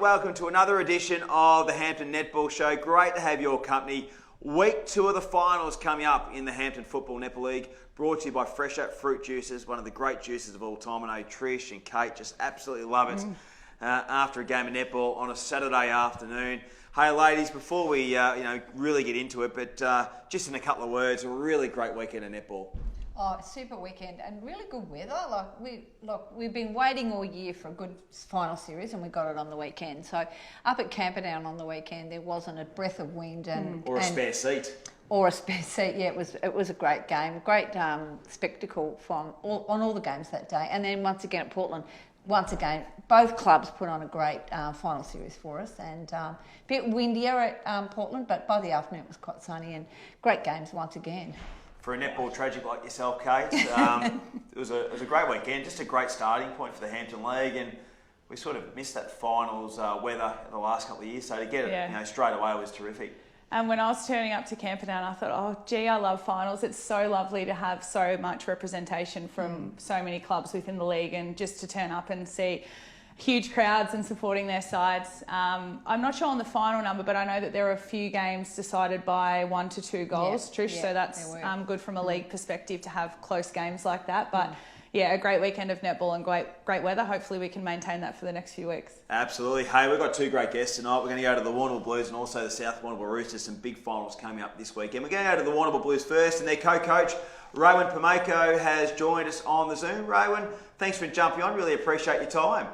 welcome to another edition of the Hampton Netball Show. Great to have your company. Week 2 of the finals coming up in the Hampton Football Netball League, brought to you by Fresh Up Fruit Juices, one of the great juices of all time. I know Trish and Kate just absolutely love it after a game of netball on a Saturday afternoon. Hey ladies, before we really get into it, but just in a couple of words, a really great weekend of netball. Oh, super weekend and really good weather. We've been waiting all year for a good final series, and we got it on the weekend. So up at Camperdown on the weekend, there wasn't a breath of wind or a spare seat. Or a spare seat. Yeah, it was a great game, great spectacle on all the games that day. And then once again at Portland, both clubs put on a great final series for us, and a bit windier at Portland, but by the afternoon it was quite sunny and great games once again. For a netball tragic like yourself, Kate, it was a great weekend, just a great starting point for the Hampton League, and we sort of missed that finals weather the last couple of years, so to get it straight away was terrific. And when I was turning up to Camperdown, I thought, oh, gee, I love finals. It's so lovely to have so much representation from so many clubs within the league, and just to turn up and see huge crowds and supporting their sides. I'm not sure on the final number, but I know that there were a few games decided by 1 to 2 goals, Trish, so that's good from a league perspective to have close games like that. But yeah, a great weekend of netball and great weather. Hopefully we can maintain that for the next few weeks. Absolutely. Hey, we've got 2 great guests tonight. We're going to go to the Warrnambool Blues and also the South Warrnambool Roosters. Some big finals coming up this weekend. We're going to go to the Warrnambool Blues first, and their co-coach, Rowan Pomako, has joined us on the Zoom. Rowan, thanks for jumping on. Really appreciate your time.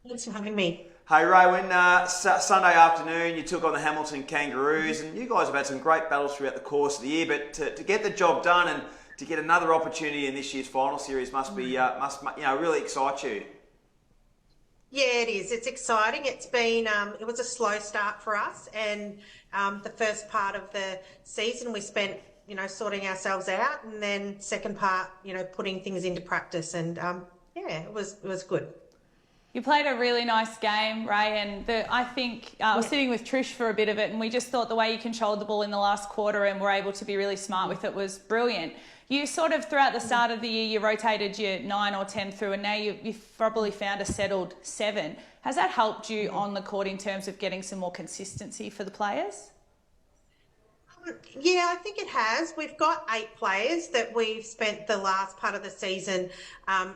Thanks for having me. Hey Rowan, Sunday afternoon you took on the Hamilton Kangaroos, and you guys have had some great battles throughout the course of the year, but to get the job done and to get another opportunity in this year's final series must be really excite you. Yeah, it is. It's exciting. It's been it was a slow start for us, and the first part of the season we spent sorting ourselves out, and then second part putting things into practice, and it was good. You played a really nice game, Ray, and I think I was sitting with Trish for a bit of it, and we just thought the way you controlled the ball in the last quarter and were able to be really smart with it was brilliant. You sort of, throughout the start of the year, you rotated your 9 or 10 through, and now you've probably found a settled 7. Has that helped you on the court in terms of getting some more consistency for the players? Yeah, I think it has. We've got 8 players that we've spent the last part of the season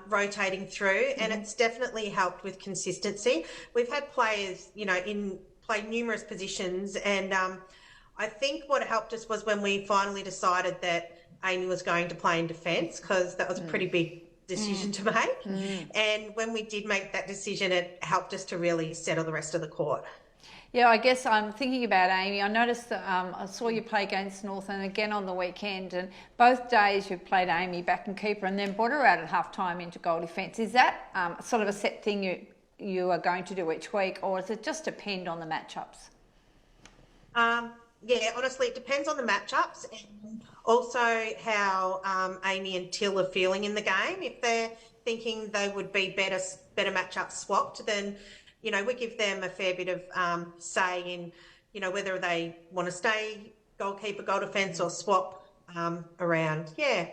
rotating through, and it's definitely helped with consistency. We've had players, play numerous positions, and I think what helped us was when we finally decided that Amy was going to play in defence, because that was a pretty big decision to make. And when we did make that decision, it helped us to really settle the rest of the court. Yeah, I guess I'm thinking about Amy. I noticed that I saw you play against Northern again on the weekend, and both days you've played Amy back and keeper and then brought her out at half-time into goal defence. Is that sort of a set thing you are going to do each week, or does it just depend on the matchups? Yeah, honestly, it depends on the matchups, and also how Amy and Till are feeling in the game. If they're thinking they would be better matchups swapped, then we give them a fair bit of say in, whether they want to stay goalkeeper, goal defence, or swap around. Yeah.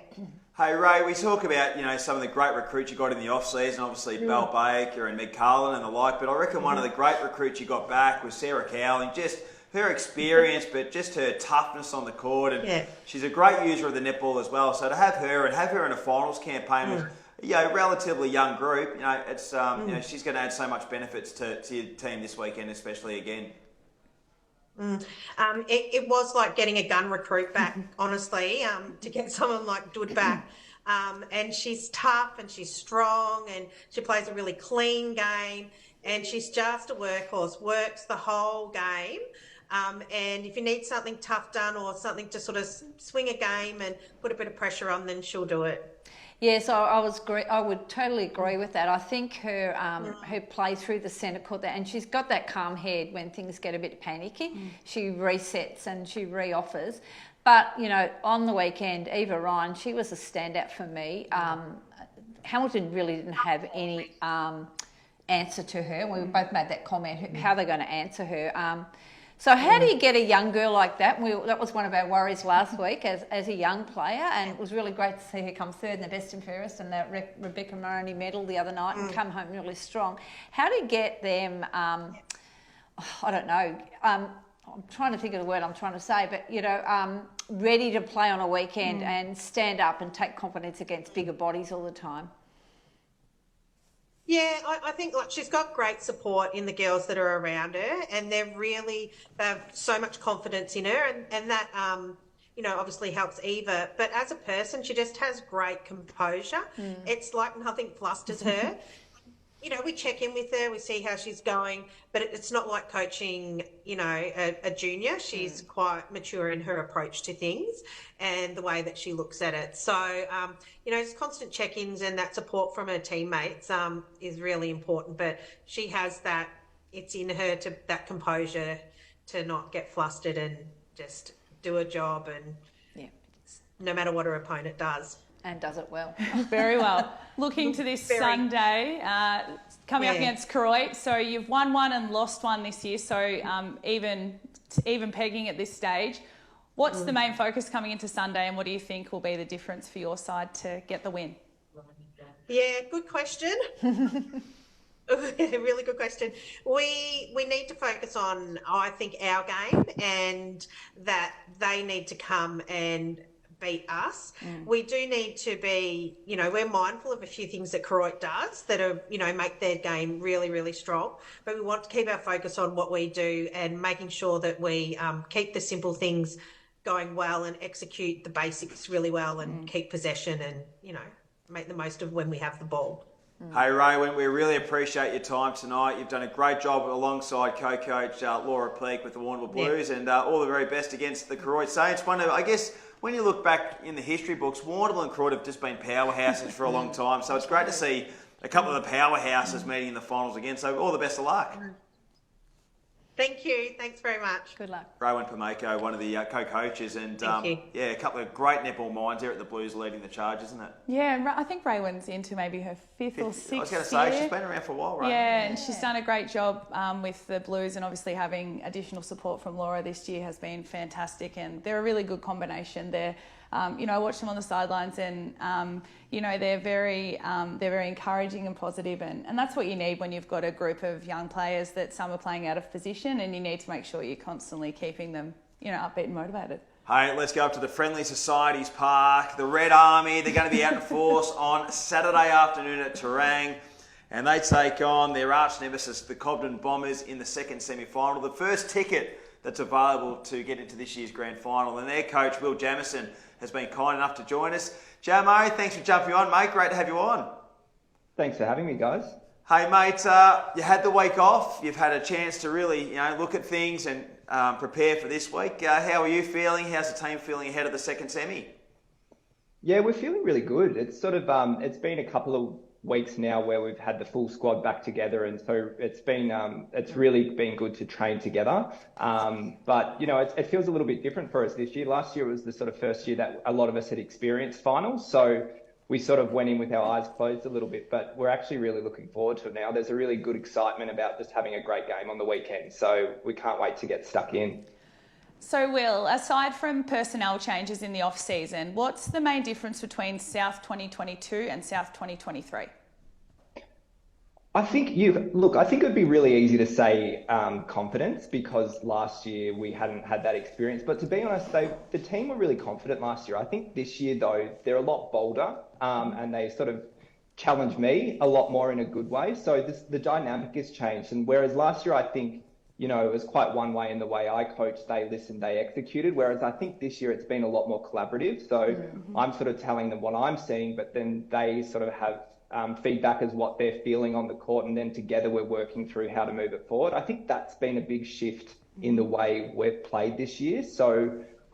Hey Ray, we talk about some of the great recruits you got in the off season, obviously Belle Baker and Meg Carlin and the like. But I reckon one of the great recruits you got back was Sarah Cowling. Just her experience, but just her toughness on the court, and she's a great user of the netball as well. So to have her in a finals campaign with relatively young group, it's she's going to add so much benefits to your team this weekend, especially again. It was like getting a gun recruit back, honestly, to get someone like Dood back. And she's tough and she's strong and she plays a really clean game, and she's just a workhorse, works the whole game. And if you need something tough done or something to sort of swing a game and put a bit of pressure on, then she'll do it. Yes, I would totally agree with that. I think her play through the centre court, and she's got that calm head when things get a bit panicky. She resets and she re-offers. But, on the weekend, Eva Ryan, she was a standout for me. Hamilton really didn't have any answer to her. We both made that comment, how they're going to answer her. So how do you get a young girl like that? That was one of our worries last week as a young player, and it was really great to see her come third in the best and fairest and the Rebecca Maroney medal the other night and come home really strong. How do you get them, I don't know, I'm trying to think of the word I'm trying to say, but, ready to play on a weekend and stand up and take confidence against bigger bodies all the time? Yeah, I think she's got great support in the girls that are around her, and they have so much confidence in her, and that obviously helps Eva. But as a person, she just has great composure. It's like nothing flusters her. We check in with her, we see how she's going, but it's not like coaching, a junior. She's quite mature in her approach to things and the way that she looks at it. So, just constant check-ins and that support from her teammates is really important. But she has that, it's in her that composure to not get flustered and just do her job, and no matter what her opponent does. And does it well. Very well. Looking to this Sunday, coming up against Croydon. So you've won one and lost one this year, so even pegging at this stage. What's the main focus coming into Sunday, and what do you think will be the difference for your side to get the win? Yeah, good question. Really good question. We need to focus on, I think, our game, and that they need to come and beat us. We do need to be, we're mindful of a few things that Croydon does that are, make their game really, really strong. But we want to keep our focus on what we do and making sure that we keep the simple things going well and execute the basics really well and keep possession and, make the most of when we have the ball. Hey Ray, we really appreciate your time tonight. You've done a great job alongside co-coach Laura Peake with the Warrnambool Blues, and all the very best against the Croydon Saints. I guess when you look back in the history books, Warrnambool and Croydon have just been powerhouses for a long time, so it's great to see a couple of the powerhouses meeting in the finals again. So all the best of luck. Thank you. Thanks very much. Good luck. Raywin Pameko, one of the co-coaches, and a couple of great netball minds here at the Blues leading the charge, isn't it? Yeah, I think Raywin's into maybe her fifth or sixth year. I was going to say, she's been around for a while, right? Yeah, and she's done a great job with the Blues, and obviously having additional support from Laura this year has been fantastic, and they're a really good combination. I watch them on the sidelines, and they're very encouraging and positive, and that's what you need when you've got a group of young players that some are playing out of position, and you need to make sure you're constantly keeping them, upbeat and motivated. Hey, let's go up to the Friendly Societies Park. The Red Army, they're going to be out in force on Saturday afternoon at Terang, and they take on their arch nemesis, the Cobden Bombers, in the second semi-final. The first ticket that's available to get into this year's grand final, and their coach, Will Jamieson, has been kind enough to join us. Jamo, thanks for jumping on, mate. Great to have you on. Thanks for having me, guys. Hey, mate, you had the week off. You've had a chance to really, look at things and prepare for this week. How are you feeling? How's the team feeling ahead of the second semi? Yeah, we're feeling really good. It's sort of it's been a couple of weeks now where we've had the full squad back together, and so it's really been good to train together. But it feels a little bit different for us this year. Last year was the sort of first year that a lot of us had experienced finals, so we sort of went in with our eyes closed a little bit. But we're actually really looking forward to it now. There's a really good excitement about just having a great game on the weekend, so we can't wait to get stuck in. So, Will, aside from personnel changes in the off-season, what's the main difference between South 2022 and South 2023? I think it would be really easy to say confidence, because last year we hadn't had that experience. But to be honest, the team were really confident last year. I think this year, though, they're a lot bolder, and they sort of challenge me a lot more in a good way. So the dynamic has changed. And whereas last year, I think, it was quite one way in the way I coached, they listened, they executed. Whereas I think this year it's been a lot more collaborative. So I'm sort of telling them what I'm seeing, but then they sort of have feedback as what they're feeling on the court, and then together we're working through how to move it forward. I think that's been a big shift in the way we've played this year.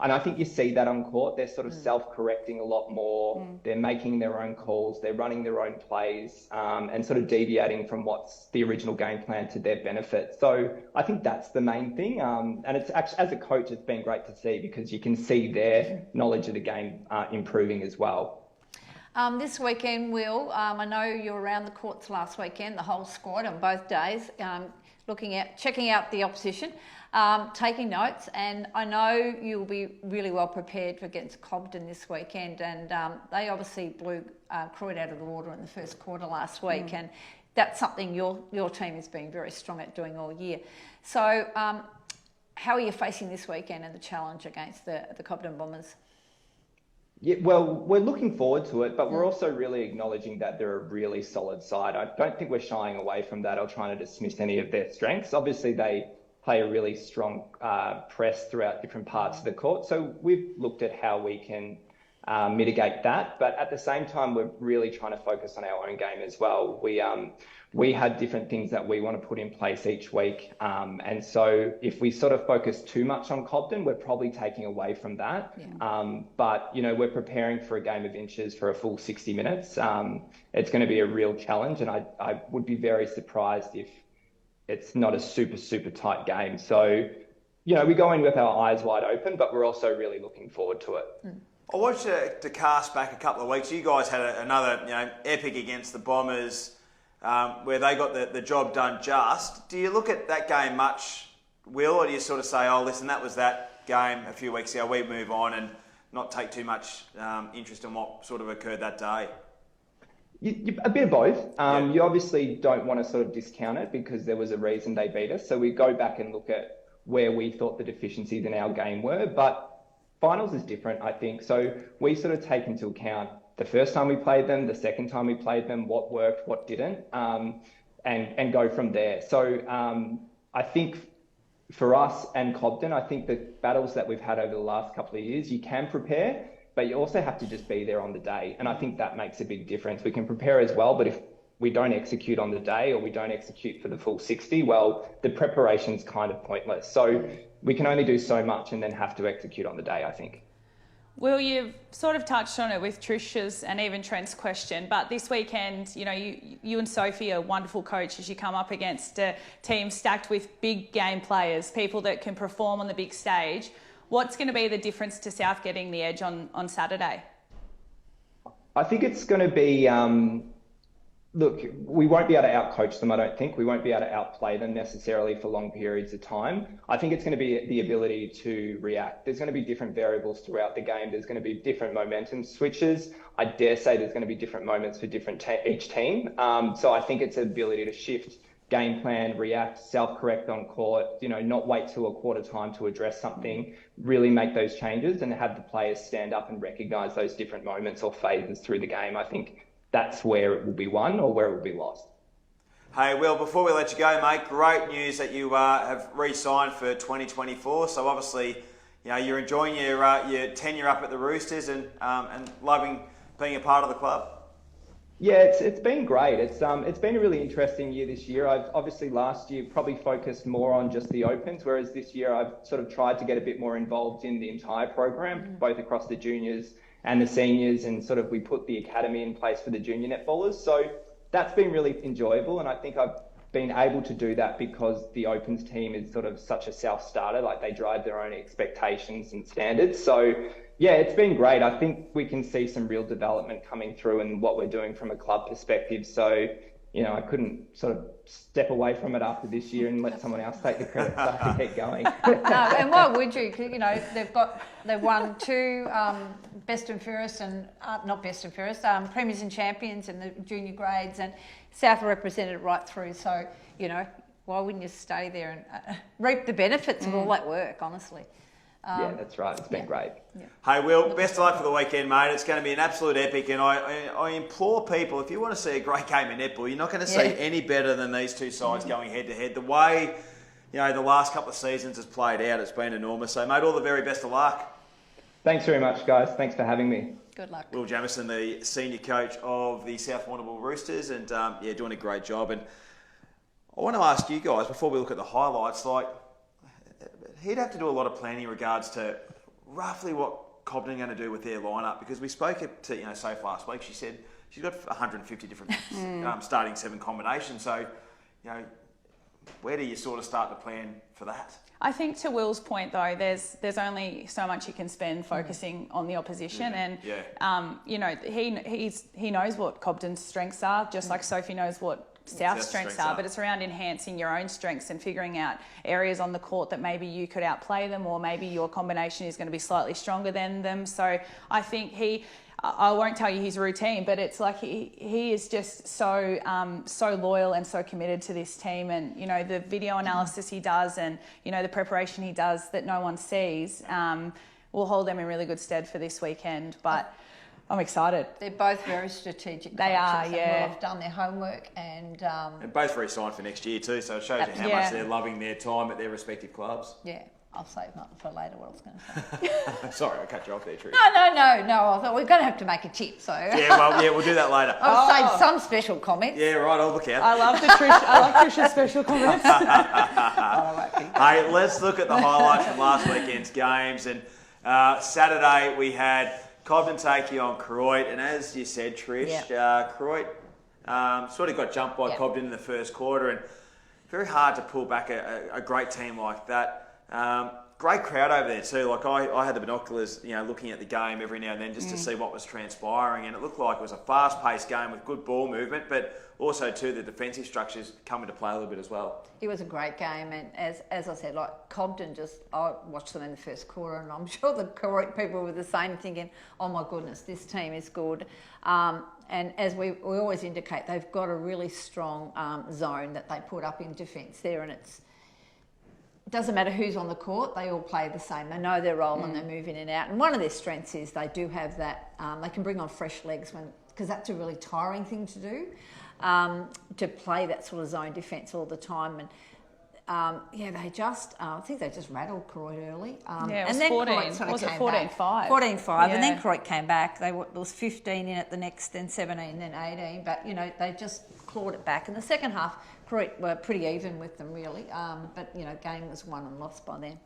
And I think you see that on court. They're sort of self-correcting a lot more. They're making their own calls. They're running their own plays, and sort of deviating from what's the original game plan to their benefit. So I think that's the main thing. And it's actually, as a coach, it's been great to see, because you can see their knowledge of the game improving as well. This weekend, Will, I know you were around the courts last weekend, the whole squad on both days, checking out the opposition, taking notes, and I know you'll be really well prepared against Cobden this weekend, and they obviously blew Croydon out of the water in the first quarter last week, and that's something your team has been very strong at doing all year. So how are you facing this weekend and the challenge against the Cobden Bombers? Yeah, well, we're looking forward to it, but we're also really acknowledging that they're a really solid side. I don't think we're shying away from that or trying to dismiss any of their strengths. Obviously, they play a really strong press throughout different parts of the court. So we've looked at how we can mitigate that. But at the same time, we're really trying to focus on our own game as well. We have different things that we want to put in place each week. And so if we sort of focus too much on Cobden, we're probably taking away from that. Yeah. But, we're preparing for a game of inches for a full 60 minutes. It's going to be a real challenge. And I would be very surprised if it's not a super, super tight game. So, we go in with our eyes wide open, but we're also really looking forward to it. I watched to cast back a couple of weeks. You guys had another, epic against the Bombers, where they got the job done just. Do you look at that game much, Will, or do you sort of say, oh, listen, that was that game a few weeks ago, we move on and not take too much interest in what sort of occurred that day? A bit of both. You obviously don't want to sort of discount it because there was a reason they beat us. So we go back and look at where we thought the deficiencies in our game were. But finals is different, I think. So we sort of take into account the first time we played them, the second time we played them, what worked, what didn't, and go from there. So I think for us and Cobden, I think the battles that we've had over the last couple of years, you can prepare, but you also have to just be there on the day. And I think that makes a big difference. We can prepare as well, but if we don't execute on the day or we don't execute for the full 60, well, the preparation's kind of pointless. So we can only do so much and then have to execute on the day, I think. Will, you've sort of touched on it with Trish's and even Trent's question, but this weekend, you and Sophie are wonderful coaches. You come up against a team stacked with big game players, people that can perform on the big stage. What's going to be the difference to South getting the edge on Saturday? I think it's going to be, look, we won't be able to outcoach them, I don't think. We won't be able to outplay them necessarily for long periods of time. I think it's going to be the ability to react. There's going to be different variables throughout the game. There's going to be different momentum switches. I dare say there's going to be different moments for each team. So I think it's the ability to shift game plan, react, self-correct on court, not wait till a quarter time to address something, really make those changes and have the players stand up and recognise those different moments or phases through the game. I think that's where it will be won or where it will be lost. Hey, Will, before we let you go, mate, great news that you have re-signed for 2024. So obviously, you're enjoying your tenure up at the Roosters and loving being a part of the club. Yeah, it's been great. It's been a really interesting year this year. I've obviously last year probably focused more on just the Opens, whereas this year I've sort of tried to get a bit more involved in the entire program, both across the juniors and the seniors, and sort of we put the academy in place for the junior netballers. So that's been really enjoyable, and I think I've been able to do that because the Opens team is sort of such a self-starter, like they drive their own expectations and standards. So yeah, it's been great. I think we can see some real development coming through in what we're doing from a club perspective. So, I couldn't sort of step away from it after this year and let someone else take the credit, so I have to keep going. No, and why would you? Because, they've won two best and fairest and, not best and fairest, premiers and champions in the junior grades, and South represented it right through. So, why wouldn't you stay there and reap the benefits of all that work, honestly? Yeah, that's right. It's been great. Yeah. Hey, Will, best of luck for the weekend, mate. It's going to be an absolute epic, and I implore people, if you want to see a great game of netball, you're not going to see any better than these two sides going head-to-head. The way, the last couple of seasons has played out, it's been enormous. So, mate, all the very best of luck. Thanks very much, guys. Thanks for having me. Good luck. Will Jamieson, the senior coach of the South Warrnambool Roosters, and, doing a great job. And I want to ask you guys, before we look at the highlights, he'd have to do a lot of planning in regards to roughly what Cobden are going to do with their lineup, because we spoke to Soph last week. She said she's got 150 different starting seven combinations. So, where do you sort of start to plan for that? I think to Will's point though, there's only so much you can spend focusing on the opposition, and you know, he knows what Cobden's strengths are, just like Sophie knows what South's strengths are, but it's around enhancing your own strengths and figuring out areas on the court that maybe you could outplay them, or maybe your combination is going to be slightly stronger than them. So I think I won't tell you his routine, but it's like he is just so loyal and so committed to this team, and you know, the video analysis he does, and you know, the preparation he does that no one sees will hold them in really good stead for this weekend. But I'm excited. They're both very strategic. They are, and yeah. will have done their homework, and both very signed for next year too, so it shows you how much they're loving their time at their respective clubs. Yeah. I'll save nothing for later what I was going to say. Sorry, I cut you off there, Trish. No. I thought we're going to have to make a tip, so. We'll do that later. I'll save some special comments. Yeah, right, I'll look out. I love Trish's special comments. Hey, let's look at the highlights from last weekend's games. And Saturday we had Cobden taking on Croydon, and as you said, Trish, Croydon sort of got jumped by Cobden in the first quarter, and very hard to pull back a great team like that. Great crowd over there too. Like I had the binoculars, you know, looking at the game every now and then just to see what was transpiring, and it looked like it was a fast-paced game with good ball movement, but also too the defensive structures come into play a little bit as well. It was a great game, and as I said, like Cobden, I watched them in the first quarter, and I'm sure the correct people were the same, thinking, oh my goodness, this team is good. And as we always indicate, they've got a really strong zone that they put up in defence there, and it doesn't matter who's on the court, they all play the same. They know their role and they move in and out. And one of their strengths is they do have that, they can bring on fresh legs because that's a really tiring thing to do, to play that sort of zone defence all the time. And I think they just rattled Croydon early. It was 14. Was it 14-5? 14-5, and then Croydon came back. There was 15 in at the next, then 17, then 18. But, you know, they just clawed it back. In the second half, Croydon were pretty even with them, really. But, you know, game was won and lost by then.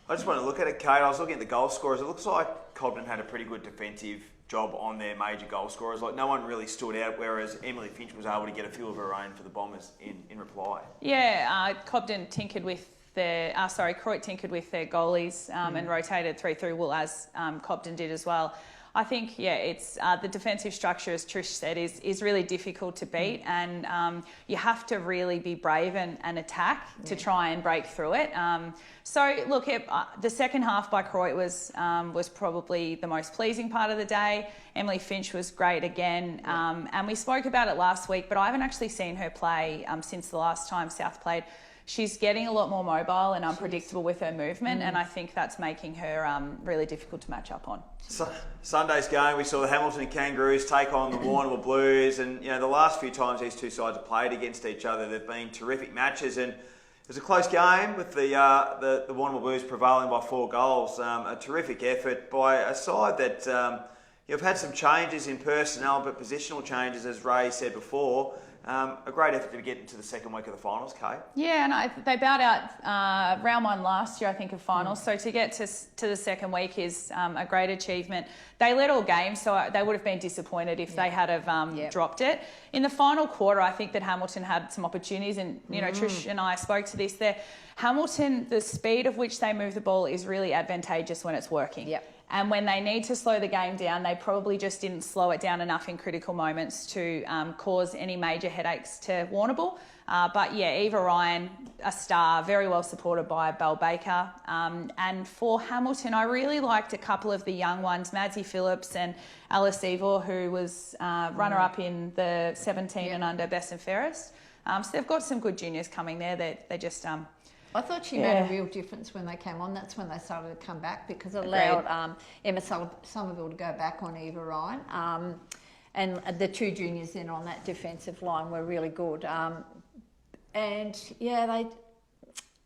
I just want to look at it, Kate. I was looking at the goal scorers. It looks like Cobden had a pretty good defensive job on their major goal scorers. Like, no one really stood out, whereas Emily Finch was able to get a few of her own for the Bombers in reply. Yeah, Croydon tinkered with their goalies and rotated 3 through Wool, as Cobden did as well. I think, it's the defensive structure, as Trish said, is really difficult to beat, and you have to really be brave and attack to try and break through it. So, look, the second half by Croydon was probably the most pleasing part of the day. Emily Finch was great again, and we spoke about it last week, but I haven't actually seen her play since the last time South played. She's getting a lot more mobile and unpredictable with her movement, and I think that's making her really difficult to match up on. Sunday's game, we saw the Hamilton Kangaroos take on the Warrnambool Blues, and you know, the last few times these two sides have played against each other, they've been terrific matches, and it was a close game with the Warrnambool Blues prevailing by 4 goals. A terrific effort by a side that you've had some changes in personnel, but positional changes, as Ray said before. A great effort to get into the second week of the finals, Kate. Yeah, and they bowed out round 1 last year, I think, of finals. So to get to the second week is a great achievement. They led all games, so they would have been disappointed if they had have dropped it. In the final quarter, I think that Hamilton had some opportunities, and you know, Trish and I spoke to this there. Hamilton, the speed of which they move the ball is really advantageous when it's working. Yep. And when they need to slow the game down, they probably just didn't slow it down enough in critical moments to cause any major headaches to Warrnambool. But Eva Ryan, a star, very well supported by Belle Baker. And for Hamilton, I really liked a couple of the young ones, Madsy Phillips and Alice Evor, who was runner-up in the 17 and under Best and Fairest. So they've got some good juniors coming there. They just... I thought she made a real difference when they came on. That's when they started to come back, because it allowed Emma Somerville to go back on Eva Ryan. And the 2 juniors then on that defensive line were really good. They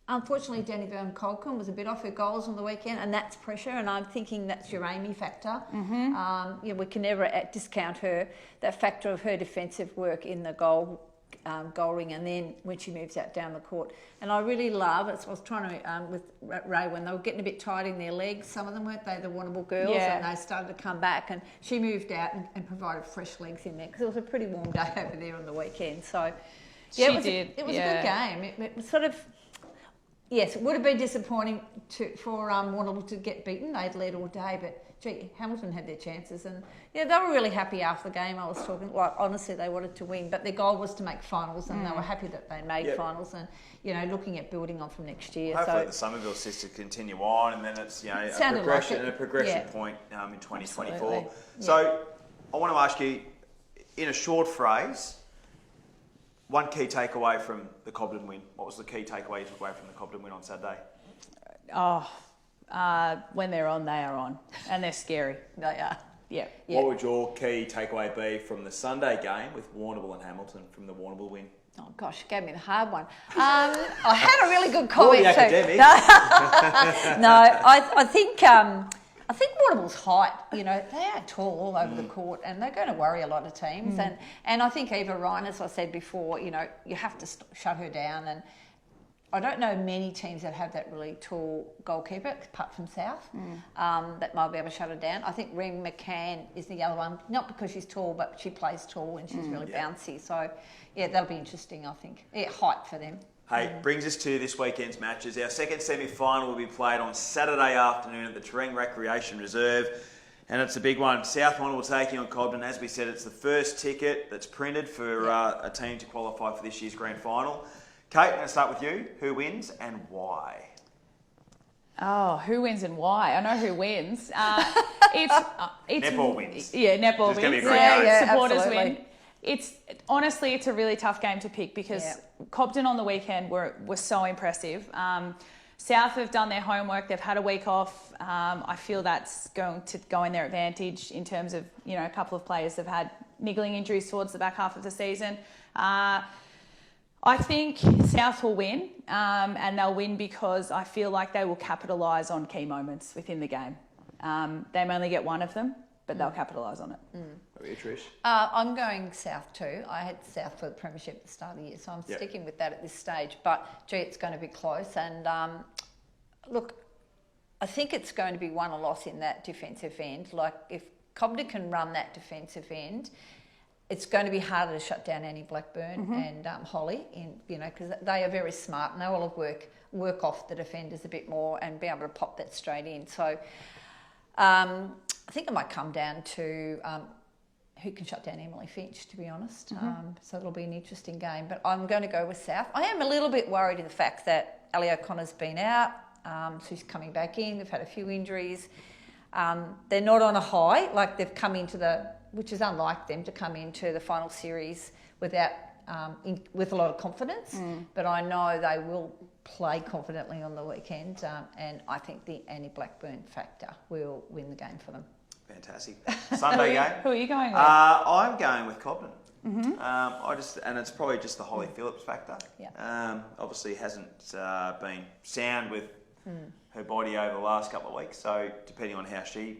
unfortunately, Danny Byrne Colkin was a bit off her goals on the weekend, and that's pressure, and I'm thinking that's your Amy factor. We can never discount that factor of her defensive work in the goal ring, and then when she moves out down the court. And I really love it. So I was trying to with Ray, when they were getting a bit tight in their legs, some of them, weren't they, the Warrnambool girls, and they started to come back, and she moved out and provided fresh legs in there, because it was a pretty warm day over there on the weekend. So Yeah, She did. It was a good game. It was sort of, yes, it would have been disappointing for Warrnambool to get beaten. They'd led all day, but gee, Hamilton had their chances, and yeah, they were really happy after the game. I was talking, like, honestly, they wanted to win, but their goal was to make finals, and they were happy that they made finals, and looking at building on from next year. Hopefully, the Somerville sisters continue on, and then it's a progression point in 2024. Absolutely. So, I want to ask you, in a short phrase, one key takeaway from the Cobden win. What was the key takeaway you took away from the Cobden win on Saturday? When they're on, they are on, and they're scary. They are. Yeah. What would your key takeaway be from the Sunday game with Warrnambool and Hamilton from the Warrnambool win? Oh gosh, you gave me the hard one. I had a really good comment the too. academics. No, I think Warrnambool's height. They are tall all over the court, and they're going to worry a lot of teams. And I think Eva Ryan, as I said before, you have to shut her down. And I don't know many teams that have that really tall goalkeeper, apart from South, that might be able to shut her down. I think Reem McCann is the other one, not because she's tall, but she plays tall and she's really bouncy. So, yeah, that'll be interesting, I think. Yeah, height for them. Hey, brings us to this weekend's matches. Our second semi-final will be played on Saturday afternoon at the Terang Recreation Reserve. And it's a big one. South Warrnambool taking on Cobden. As we said, it's the first ticket that's printed for a team to qualify for this year's grand final. Kate, I'm going to start with you. Who wins and why? Oh, who wins and why? I know who wins. It's Netball wins. Yeah, netball wins. It's going to be a great game. Supporters absolutely. win. It's a really tough game to pick because Cobden on the weekend were so impressive. South have done their homework. They've had a week off. I feel that's going to go in their advantage in terms of, a couple of players have had niggling injuries towards the back half of the season. I think South will win, and they'll win because I feel like they will capitalise on key moments within the game. They may only get one of them, but they'll capitalise on it. What about you, Trish? I'm going South too. I had South for the premiership at the start of the year, so I'm sticking with that at this stage. But, gee, it's going to be close. And, look, I think it's going to be won or loss in that defensive end. Like, if Cobden can run that defensive end, it's going to be harder to shut down Annie Blackburn and Holly, because they are very smart and they will work off the defenders a bit more and be able to pop that straight in. So I think it might come down to who can shut down Emily Finch, to be honest. So it'll be an interesting game. But I'm going to go with South. I am a little bit worried in the fact that Ali O'Connor's been out. So she's coming back in. They've had a few injuries. They're not on a high, like they've come into which is unlike them to come into the final series without with a lot of confidence. But I know they will play confidently on the weekend, and I think the Annie Blackburn factor will win the game for them. Fantastic. Sunday game. Who are you going with? I'm going with Cobden. And it's probably just the Holly Phillips factor. Obviously hasn't been sound with her body over the last couple of weeks. So depending on how she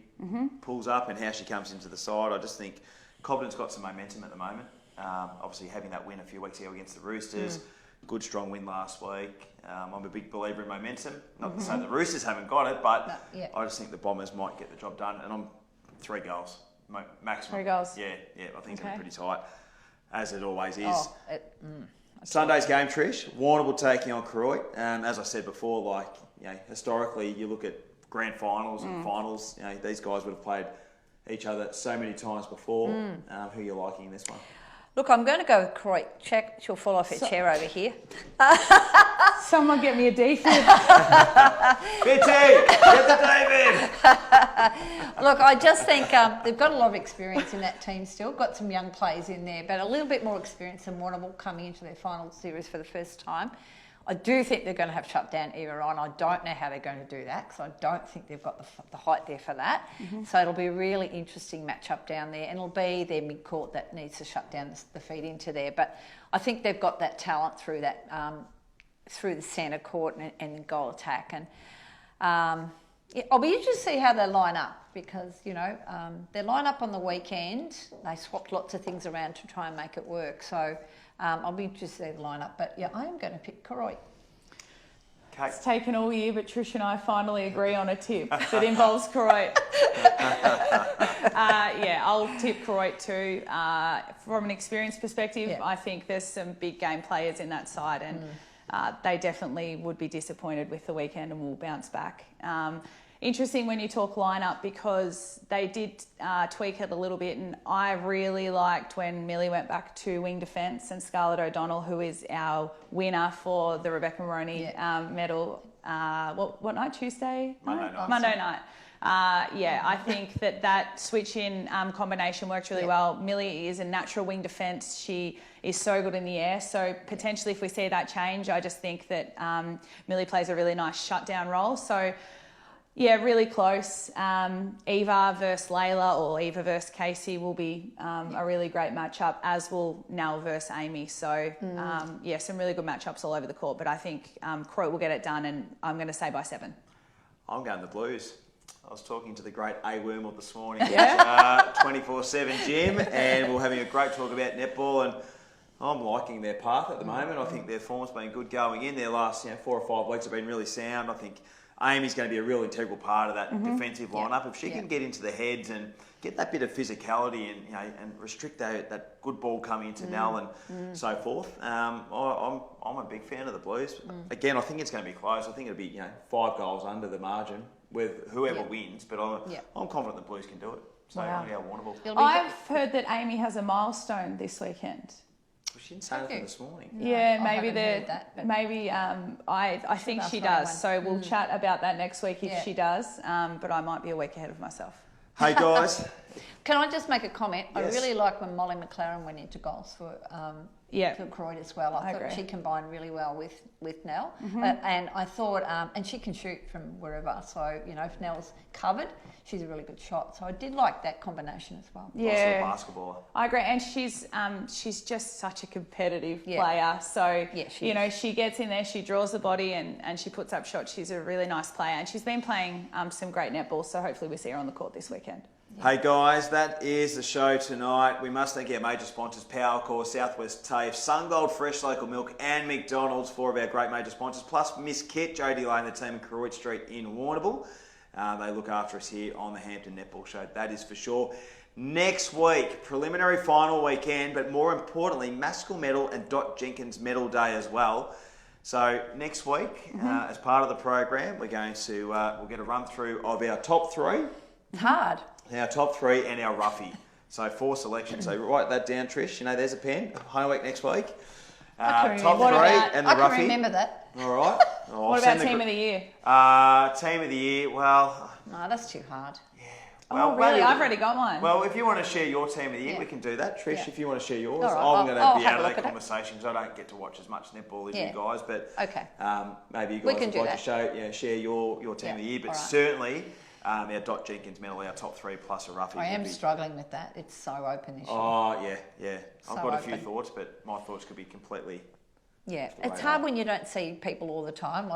pulls up and how she comes into the side, I just think Cobden's got some momentum at the moment. Obviously having that win a few weeks ago against the Roosters, good strong win last week. I'm a big believer in momentum. Not to say the Roosters haven't got it, but I just think the Bombers might get the job done. And I'm 3 goals maximum. 3 goals. Yeah, I think it's going to be pretty tight, as it always is. Oh, Sunday's game, Trish. Warrnambool taking on Koroit. As I said before, historically, you look at grand finals and finals. These guys would have played each other so many times before. Who are you liking in this one? Look, I'm going to go with Koroit. She'll fall off her chair over here. Someone get me a defib. Bitty, get the David. Look, I just think they've got a lot of experience in that team still. Got some young players in there, but a little bit more experience than Warrnambool coming into their final series for the first time. I do think they're going to have shut down Eva Ryan. I don't know how they're going to do that because I don't think they've got the height there for that. So it'll be a really interesting matchup down there, and it'll be their mid-court that needs to shut down the feed into there. But I think they've got that talent through that through the centre court and goal attack. And I'll be interested to see how they line up because, their line up on the weekend, they swapped lots of things around to try and make it work. So I'll be interested to see the line up. But, I am going to pick Koroit. Kate? It's taken all year, but Trish and I finally agree on a tip that involves Croydon. I'll tip Croydon too. From an experience perspective, I think there's some big game players in that side, and they definitely would be disappointed with the weekend and will bounce back. Interesting when you talk lineup, because they did tweak it a little bit, and I really liked when Millie went back to wing defence and Scarlett O'Donnell, who is our winner for the Rebecca Maroney medal. What night? Tuesday? Monday night. I think that switch in combination worked really well. Millie is a natural wing defence. She is so good in the air. So potentially, if we see that change, I just think that Millie plays a really nice shutdown role. So. Yeah, really close. Eva versus Layla, or Eva versus Casey, will be a really great matchup, as will Nell versus Amy. So, some really good matchups all over the court. But I think Croydon will get it done, and I'm going to say by 7. I'm going the Blues. I was talking to the great A. Wormel this morning at 24/7 Gym, and we're having a great talk about netball, and I'm liking their path at the moment. I think their form's been good going in. Their last 4 or 5 weeks have been really sound. I think Amy's going to be a real integral part of that defensive lineup. If she can get into the heads and get that bit of physicality and restrict that good ball coming into Nell and so forth, I'm a big fan of the Blues. Again, I think it's going to be close. I think it'll be 5 goals under the margin with whoever wins, but I'm confident the Blues can do it. So wow. Warrnambool. I've heard that Amy has a milestone this weekend. She didn't say anything this morning. Yeah, I think she does. So we'll chat about that next week if she does. But I might be a week ahead of myself. Hey guys. Can I just make a comment? Yes. I really like when Molly McLaren went into goals for Croydon as well. I thought she combined really well with Nell. And I thought, and she can shoot from wherever. So, if Nell's covered, she's a really good shot. So I did like that combination as well. Yeah. Basketballer. I agree. And she's just such a competitive player. So, she gets in there, she draws the body and she puts up shots. She's a really nice player. And she's been playing some great netball. So hopefully we see her on the court this weekend. Hey guys, that is the show tonight. We must thank our major sponsors, Powercore, Southwest TAFE, Sungold Fresh Local Milk and McDonald's, 4 of our great major sponsors, plus Miss Kit, Jodie Lane, the team at Croydon Street in Warrnambool. They look after us here on the Hampton Netball Show, that is for sure. Next week, preliminary final weekend, but more importantly, Maskell Medal and Dot Jenkins Medal Day as well. So next week, as part of the program, we're going to we'll get a run through of our top 3. It's hard. Our top 3 and our roughie. So 4 selections. So write that down, Trish. There's a pen. Homework next week. Top 3 and the roughie. I can remember that. All right. What about team of the year? Team of the year, well... No, that's too hard. Yeah. Well, really? I've already got mine. Well, if you want to share your team of the year, we can do that. Trish, if you want to share yours. Right. I'm going to be out of that conversation conversation because I don't get to watch as much netball as you guys. But maybe you guys would like to share your team of the year. But certainly... our Dot Jenkins medal, our top 3 plus a roughie. I am struggling with that. It's so open this year. Oh, yeah. I've got a few thoughts, but my thoughts could be completely... Yeah, it's hard when you don't see people all the time.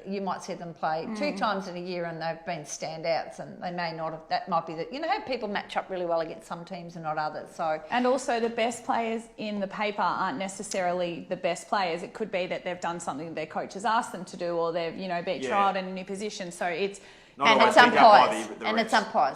You might see them play 2 times in a year and they've been standouts, and they may not have. That might be how people match up really well against some teams and not others. So, and also the best players in the paper aren't necessarily the best players. It could be that they've done something their coach has asked them to do, or they've been trialled in a new position. So it's... It's umpires.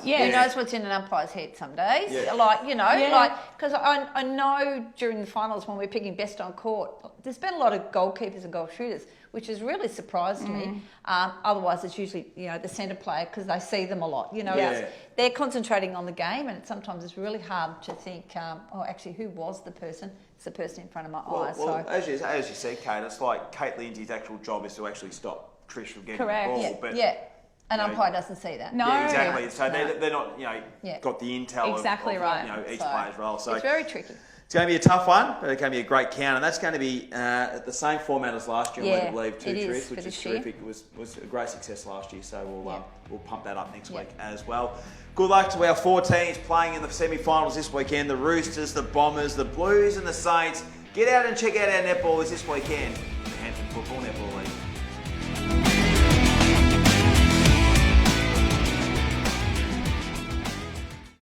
Yeah. Who knows what's in an umpire's head some days? Yeah. Because I know during the finals when we're picking best on court, there's been a lot of goalkeepers and goal shooters, which has really surprised me. Otherwise, it's usually the centre player because they see them a lot. They're concentrating on the game, and sometimes it's really hard to think, actually, who was the person? It's the person in front of my eyes. Well, as you said, Kate, it's like Kate Lindsay's actual job is to actually stop Trish from getting the ball. An umpire doesn't see that. No, exactly. So they're not, got the intel of each player's role. So it's very tricky. It's going to be a tough one, but it's going to be a great count, and that's going to be the same format as last year. I believe too, Trish, which is terrific. It was a great success last year, so we'll pump that up next week as well. Good luck to our 4 teams playing in the semi-finals this weekend: the Roosters, the Bombers, the Blues, and the Saints. Get out and check out our netballers this weekend. The Hampton Football Netball League.